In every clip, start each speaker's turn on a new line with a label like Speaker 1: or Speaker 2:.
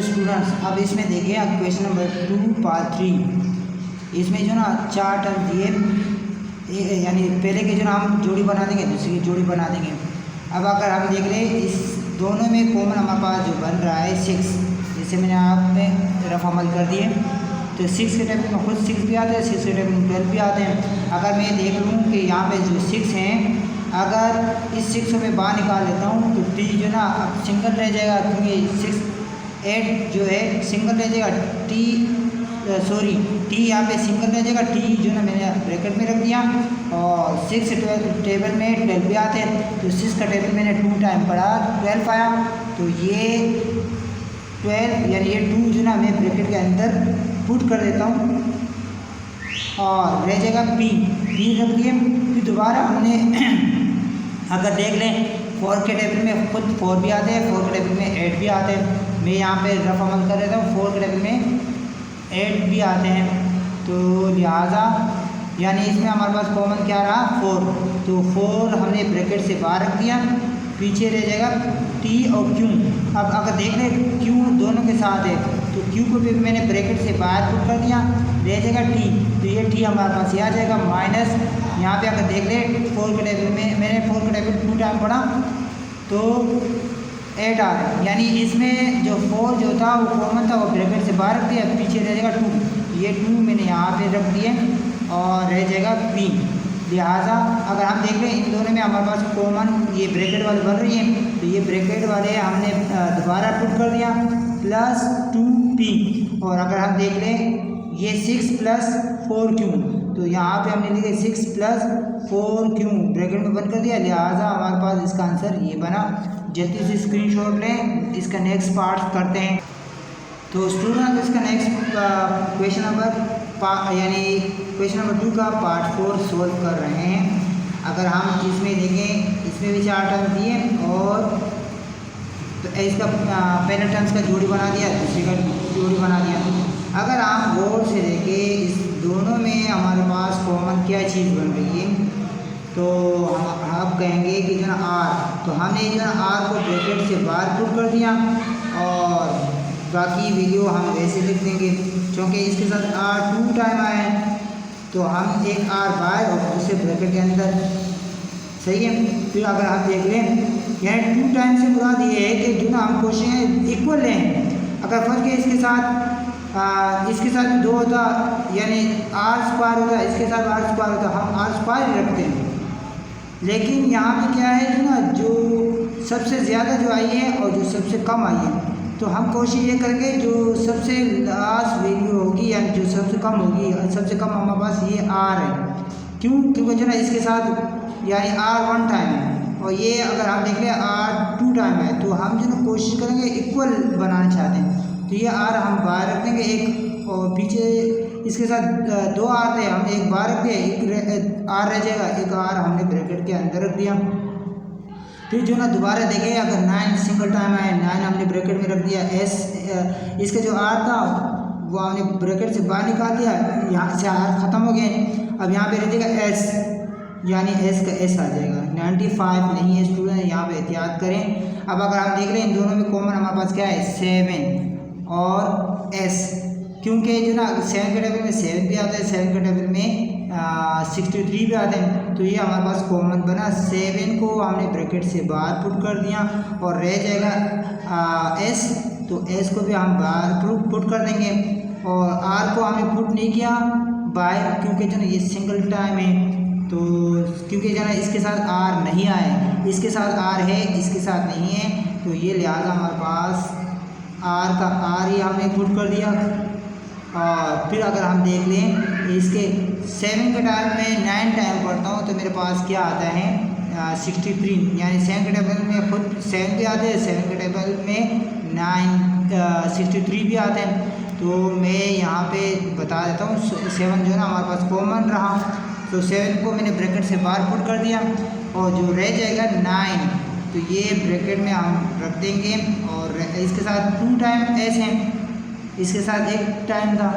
Speaker 1: Students अब इसमें देखिए क्वेश्चन नंबर 2 पार्ट 3। इसमें जो ना 4 टर्म दिए, यानी पहले के जो ना हम जोड़ी बना देंगे, दूसरी की जोड़ी बना देंगे। अब अगर हम देख रहे हैं इस दोनों में कॉमन हमारे पास जो बन रहा है 6, जैसे मैंने आप में रफ अमल कर दिए तो 6 के टेबल में खुद 6 भी आते हैं, 6 के टेबल में 12 भी आते हैं। अगर मैं देख लूँ कि यहाँ पे जो 6 हैं, अगर इस 6 को मैं बाहर निकाल लेता हूँ तो टी जो ना अब सिंगल रह जाएगा, क्योंकि 6 8 जो है सिंगल रह जाएगा, टी यहाँ पे सिंगल रह जाएगा। टी जो ना मैंने ब्रैकेट में रख दिया और 6 टेबल में 12 भी आते हैं, तो 6 का टेबल मैंने 2 टाइम पढ़ा, 12 आया। तो ये 12 यानी ये 2 जो ना मैं ब्रैकेट के अंदर पुट कर देता हूँ और रह जाएगा पी रख दिए। फिर दोबारा हमने अगर देख लें 4 के टेबल में खुद 4 भी आते हैं, 4 के टेबल में 8 भी आते हैं। मैं यहाँ पे रफ अमल कर देता हूँ, 4 के टेबल में 8 भी आते हैं। तो लिहाजा यानी इसमें हमारे पास कॉमन क्या रहा 4, तो 4 हमने ब्रैकेट से बाहर रख दिया, पीछे रह जाएगा टी और क्यू। अब अगर देख लें क्यू दोनों के साथ है तो क्यू को भी मैंने ब्रैकेट से बाहर पुट कर दिया, रह जाएगा टी। तो ये टी हमारे पास ये आ जाएगा माइनस, यहाँ पे अगर देख लें 4 के टेबल में मैंने 4 के टेबल 2 टाइम पढ़ा तो 8 आ रहा है, यानी इसमें जो 4 जो था वो कॉमन था, वो ब्रैकेट से बाहर रख दिया, पीछे रह जाएगा 2। ये 2 मैंने यहाँ पे रख दिए और रह जाएगा पी। लिहाजा अगर हम देख लें इन दोनों में हमारे पास कॉमन ये ब्रैकेट वाले बन रही हैं, तो ये ब्रैकेट वाले हमने दोबारा पुट कर दिया प्लस 2p। और अगर हम देख लें ये 6 प्लस 4q, तो यहाँ पे हमने लिखे 6 प्लस 4q ब्रैकेट में बंद कर दिया। लिहाजा हमारे पास इसका आंसर ये बना। जल्दी से स्क्रीनशॉट लें, इसका नेक्स्ट पार्ट करते हैं। तो स्टूडेंट इसका नेक्स्ट क्वेश्चन नंबर यानी क्वेश्चन नंबर 2 का पार्ट 4 सोल्व कर रहे हैं। अगर हम इसमें देखें, इसमें भी 4 टर्म दिए और तो इसका पहले टर्म्स का जोड़ी बना दिया, दूसरे का जोड़ी बना दिया। अगर आप गौर से देखें इस दोनों में हमारे पास कॉमन क्या चीज़ बन रही है, तो आप कहेंगे कि जो ना आर, तो हमने जो ना आर को ब्रैकेट से बाहर पुट कर दिया और बाकी वैल्यू हम वैसे लिख देंगे, क्योंकि इसके साथ आर 2 टाइम आए तो हम एक आर बाहर और दूसरे ब्रैकेट के अंदर, सही है। फिर अगर आप देख लें यहाँ 2 टाइम से मुराद ये है कि जो ना हम क्वेश्चन इक्वल लें। अगर फर्क है इसके साथ 2 होता, यानी आर स्क्वायर होता, इसके साथ आर स्क्वायर होता, हम आर स्क्वायर ही रखते हैं। लेकिन यहाँ पे क्या है जो ना जो सबसे ज़्यादा जो आई है और जो सबसे कम आई है, तो हम कोशिश ये करेंगे जो सबसे लास्ट वैल्यू होगी या जो सबसे कम होगी, सबसे कम हमारे पास ये आर है। क्योंकि जो ना इसके साथ यानी आर 1 टाइम है और ये अगर हम देख लें आर 2 टाइम है, तो हम जो ना कोशिश करेंगे इक्वल बनाना चाहते हैं। तो ये आर हम बाहर रख देंगे एक, और पीछे इसके साथ 2 आर थे, हमने एक बाहर रख दिया, एक आर रह जाएगा, एक आर हमने ब्रैकेट के अंदर रख दिया। फिर जो ना दोबारा देखें अगर 9 सिंगल टाइम आए, 9 हमने ब्रैकेट में रख दिया, एस इसका जो आर था वो हमने ब्रैकेट से बाहर निकाल दिया, यहाँ से आर ख़त्म हो गए। अब यहाँ पे रह जाएगा एस, यानी एस का एस आ जाएगा, 95 नहीं है स्टूडेंट, यहाँ पे एहतियात करें। अब अगर हम देख रहे हैं इन दोनों में कॉमन हमारे पास क्या है 7 और एस, क्योंकि जो ना 7 के टेबल में 7 भी आता है, 7 के टेबल में 63 भी आते हैं, तो ये हमारे पास कॉमन बना। 7 को हमने ब्रैकेट से बाहर पुट कर दिया और रह जाएगा एस, तो एस को भी हम बाहर पुट कर देंगे और आर को हमने पुट नहीं किया बाहर, क्योंकि जो ना ये सिंगल टाइम है, तो क्योंकि जो ना इसके साथ आर नहीं आए, इसके साथ आर है, इसके साथ नहीं है, तो ये लिहाजा हमारे पास आर का आर ही हमने पुट कर दिया। और फिर अगर हम देख लें इसके 7 के टाइम में 9 टाइम पढ़ता हूँ तो मेरे पास क्या आता है 63, यानी 7 के टेबल में खुद 7 भी आते हैं, 7 के टेबल में 63 भी आते हैं। तो मैं यहाँ पे बता देता हूँ 7 जो है ना हमारे पास कॉमन रहा, तो 7 को मैंने ब्रैकेट से बाहर पुट कर दिया और जो रह जाएगा 9, तो ये ब्रैकेट में हम रख देंगे और इसके साथ 2 टाइम एस हैं, इसके साथ 1 टाइम था,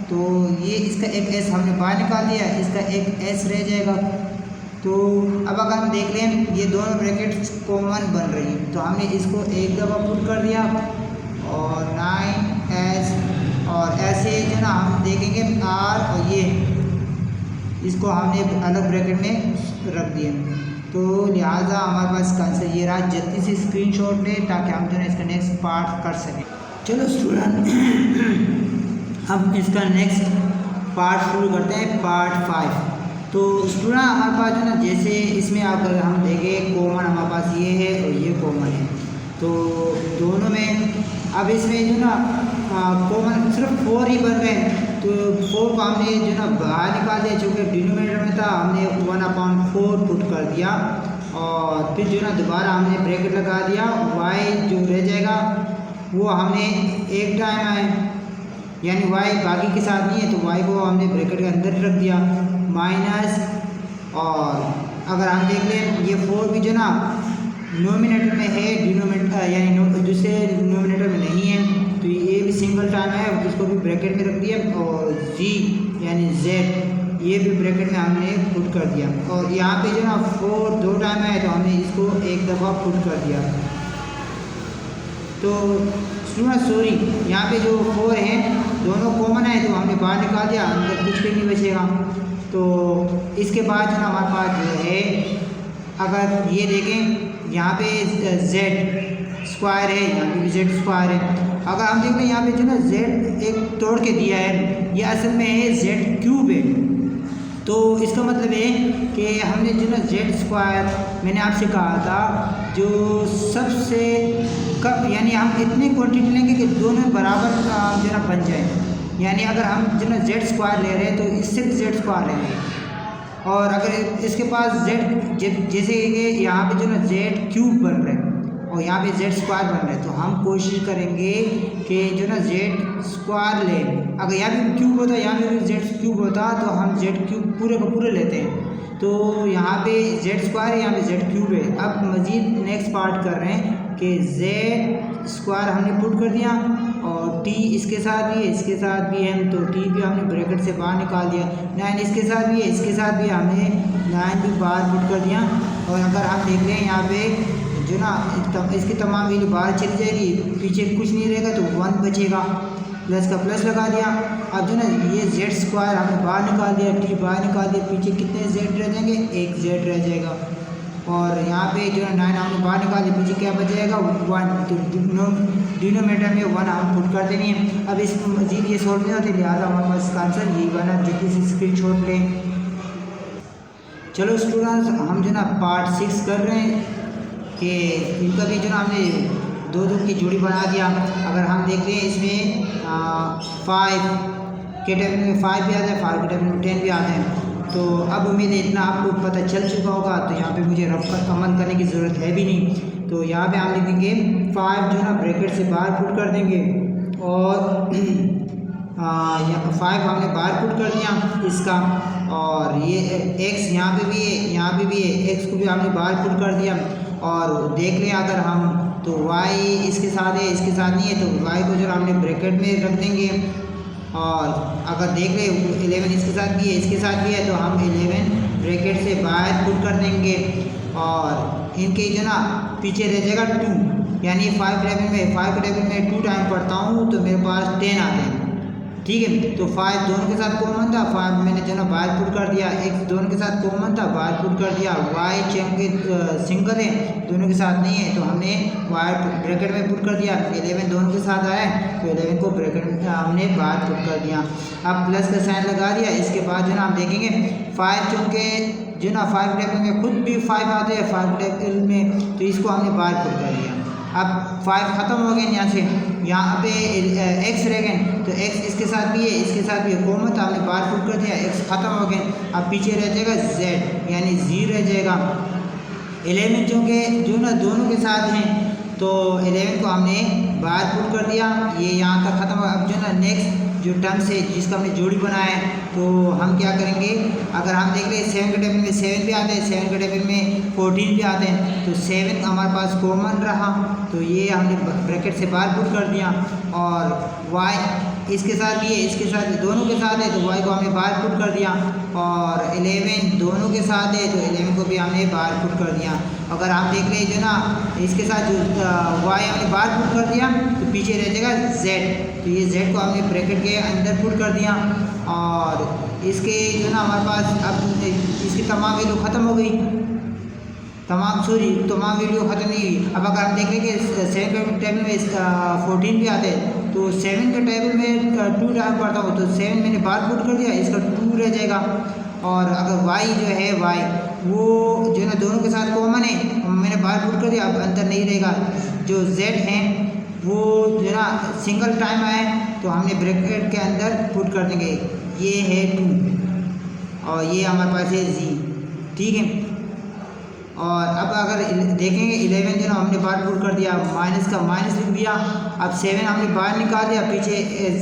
Speaker 1: तो ये इसका एक एस हमने बाहर निकाल दिया, इसका एक एस रह जाएगा। तो अब अगर हम देख लें ये दोनों ब्रैकेट्स कॉमन बन रही है, तो हमने इसको एक दफ़ा पुट कर दिया और 9 इसको हमने अलग ब्रैकेट में रख दिया। तो लिहाजा हमारे पास इसका आंसर ये रहा। जल्दी से स्क्रीनशॉट लें ताकि हम जो है इसका नेक्स्ट पार्ट कर सकें। चलो स्टूडेंट हम इसका नेक्स्ट पार्ट शुरू करते हैं, पार्ट 5। तो स्टूडेंट हमारे पास जो ना जैसे इसमें अगर हम देखें कॉमन हमारे पास ये है और ये कॉमन है, तो दोनों में अब इसमें जो ना कॉमन सिर्फ 4 ही बन रहे हैं। तो 4 को हमने जो ना बाहर निकाल दिया, चूँकि डिनोमिनेटर में था हमने 1/4 पुट कर दिया और फिर जो ना दोबारा हमने ब्रैकेट लगा दिया। y जो रह जाएगा वो हमने एक टाइम आए, यानी y बाकी के साथ नहीं है तो y को हमने ब्रैकेट के अंदर रख दिया माइनस। और अगर हम देख लें ये 4 भी जो ना नोमिनेटर में है, डिनोमिनेटर यानी दूसरे नोमिनेटर में नहीं है, तो ये भी सिंगल टाइम है, इसको भी ब्रैकेट में रख दिया। और z यानी z ये भी ब्रैकेट में हमने पुट कर दिया। और यहाँ पे जो ना 4 2 टाइम है तो हमने इसको एक दफ़ा पुट कर दिया। तो स्टूडेंट सॉरी, यहाँ पे जो 4 हैं दोनों कॉमन है तो हमने बाहर निकाल दिया, अंदर कुछ भी नहीं बचेगा। तो इसके बाद जो ना हमारे पास जो है, अगर ये देखें यहाँ पे z स्क्वायर है, यहाँ पे भी z स्क्वायर है। अगर हम देख लें यहाँ पे जो ना z एक तोड़ के दिया है, ये असल में है z क्यूब है। तो इसका मतलब है कि हमने जो ना z स्क्वायर मैंने आपसे कहा था जो सबसे कम, यानी हम इतनी क्वांटिटी लेंगे कि दोनों बराबर जो ना बन जाए। यानी अगर हम जो ना z स्क्वायर ले रहे हैं तो इससे भी z स्क्वायर लेंगे, और अगर इसके पास z जैसे कि यहाँ पे जो ना z क्यूब बन रहे हैं और यहाँ पे z स्क्वायर बन रहे हैं, तो हम कोशिश करेंगे कि जो ना z स्क्वायर लें। अगर यहाँ पे क्यूब होता, यहाँ पे भी z क्यूब होता तो हम z क्यूब पूरे को पूरे लेते हैं। तो यहाँ पे z स्क्वायर है, यहाँ पे z क्यूब है। अब मज़ीद नेक्स्ट पार्ट कर रहे हैं कि z स्क्वायर हमने पुट कर दिया और t इसके साथ भी है, इसके साथ भी है, तो t भी हमने ब्रैकेट से बाहर निकाल दिया। 9 इसके साथ भी है, इसके साथ भी हमने 9 भी बाहर पुट कर दिया। और अगर हम देख लें यहाँ पे जो ना इसकी तमाम वैल्यू बाहर चली जाएगी, पीछे कुछ नहीं रहेगा तो 1 बचेगा, प्लस का प्लस लगा दिया। अब जो ना ये z स्क्वायर हमने बाहर निकाल दिया, t बाहर निकाल दिया, पीछे कितने z रह जाएंगे, एक z रह जाएगा। और यहाँ पे जो है 9 हमने बाहर निकाल दिया, पीछे क्या बच जाएगा 1, तो डिनोमिनेटर में 1 हम पुट कर देनी है। अब इस मजीद ये सॉल्व नहीं होते, लिहाजा हमारे पास इसका आंसर यही बना। जल्दी से स्क्रीनशॉट लें। चलो स्टूडेंट्स हम जो ना पार्ट 6 कर रहे हैं कि इनका भी जो ना हमने 2 की जोड़ी बना दिया। अगर हम देखते हैं इसमें 5 के टेबल में 5 भी आता है, 5 के टेबल में 10 भी आते हैं। तो अब उम्मीद है इतना आपको पता चल चुका होगा, तो यहाँ पे मुझे रफ पर अमल करने की ज़रूरत है भी नहीं। तो यहाँ पे हम लिखेंगे 5 जो ना ब्रैकेट से बाहर पुट कर देंगे और 5 हमने बाहर पुट कर दिया इसका। और ये x यहाँ पे भी है, यहाँ पे भी है, x को भी हमने बाहर पुट कर दिया। और देख लें अगर हम तो y इसके साथ है, इसके साथ नहीं है, तो y को जो हमने ब्रैकेट में रख देंगे। और अगर देख रहे 11 इसके साथ भी है, इसके साथ भी है, तो हम 11 ब्रैकेट से बाहर पुट कर देंगे। और इनके जो ना पीछे रह जाएगा 2, यानी 5 के टेबल में 2 टाइम पढ़ता हूँ तो मेरे पास 10 आते हैं, ठीक है। तो 5 दोनों के साथ कॉमन था, 5 मैंने जो ना बाहर पुट कर दिया। x दोनों के साथ कॉमन था, बाहर पुट कर दिया। y चूँकि सिंगल है, दोनों के साथ नहीं है, तो हमने y ब्रैकेट में पुट कर दिया। 11 दोनों के साथ आया तो 11 को ब्रैकेट में हमने बाहर पुट कर दिया। अब प्लस का साइन लगा दिया। इसके बाद जो ना हम देखेंगे 5 चूँकि जो ना 5 टेबल में खुद भी 5 आते हैं 5 टेबल में, तो इसको हमने बाहर पुट कर दिया। अब 5 ख़त्म हो गए यहाँ से, यहाँ पे x रह गए, तो x इसके साथ भी है, इसके साथ भी है, कॉमन था, हमने बाहर पुट कर दिया, x ख़त्म हो गए। अब पीछे रह जाएगा z, यानी z रह जाएगा। 11 चूँकि जो ना दोनों के साथ हैं तो 11 को हमने बाहर पुट कर दिया, ये यहाँ तक ख़त्म हो। अब जो ना नेक्स्ट जो टर्म्स है जिसका हमने जोड़ी बनाया है, तो हम क्या करेंगे, अगर हम देख रहे हैं 7 के टेबल में 7 भी आते हैं, 7 के टेबल में 14 भी आते हैं, तो 7 हमारे पास कॉमन रहा, तो ये हमने ब्रैकेट से बाहर पुट कर दिया। और y इसके साथ भी है, इसके साथ भी, दोनों के साथ है तो y को हमने बाहर पुट कर दिया, और 11 दोनों के साथ है तो 11 को भी हमने बाहर पुट कर दिया। अगर आप देख रहे हैं जो ना इसके साथ जो y हमने बाहर पुट कर दिया तो पीछे रह जाएगा z, तो ये z को हमने ब्रैकेट के अंदर पुट कर दिया, और इसके जो ना हमारे पास अब इसकी तमाम वैल्यू ख़त्म हो गई, तमाम वीडियो ख़त्म नहीं हुई। अब अगर हम देखें कि 7 के टेबल में 14 भी आते हैं तो 7 के टेबल में 2 टाइम पढ़ता हूँ तो 7 मैंने बाहर पुट कर दिया, इसका 2 रह जाएगा। और अगर y जो है y वो जो ना दोनों के साथ कॉमन है, मैंने बाहर पुट कर दिया, अब अंतर नहीं रहेगा। जो z है वो जो ना सिंगल टाइम आए तो हमने ब्रैकेट के अंदर पुट कर देंगे, ये है 2 और ये हमारे पास है z, ठीक है। और अब अगर देखेंगे 11 जो ना हमने बाहर पुट कर दिया, माइनस का माइनस लिख दिया, अब 7 हमने बाहर निकाल दिया, पीछे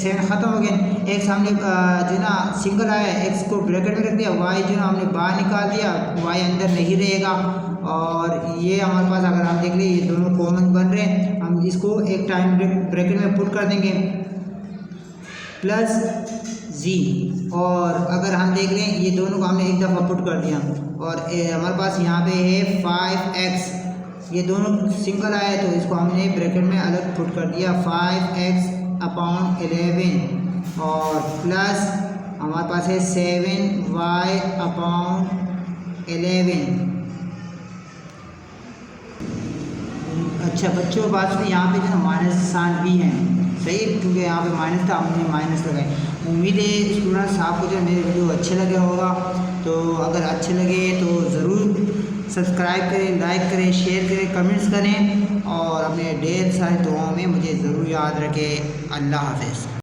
Speaker 1: 7 ख़त्म हो गए, x हमने जो ना सिंगल आया x को ब्रैकेट में रख दिया, y जो ना हमने बाहर निकाल दिया, y अंदर नहीं रहेगा। और ये हमारे पास अगर हम देख लें ये दोनों कॉमन बन रहे हैं, हम इसको एक टाइम ब्रैकेट में पुट कर देंगे प्लस z, और अगर हम देख लें ये दोनों को हमने एक दफ़ा पुट कर दिया, और हमारे पास यहाँ पे है 5x, ये दोनों सिंगल आए तो इसको हमने ब्रैकेट में अलग पुट कर दिया 5x अपॉन 11, और प्लस हमारे पास है 7y अपॉन 11। अच्छा बच्चों बात सुनिए, यहाँ पे जो ना माइनस साइन भी हैं, सही है, क्योंकि यहाँ पे माइनस था हमने माइनस लगाए। उम्मीद है स्टूडेंट्स आपको जो मेरे वीडियो अच्छे लगे होगा, तो अगर अच्छे लगे तो ज़रूर सब्सक्राइब करें, लाइक करें, शेयर करें, कमेंट्स करें, और अपने ढेर सारे दुआओं में मुझे ज़रूर याद रखें। अल्लाह हाफ़िज़।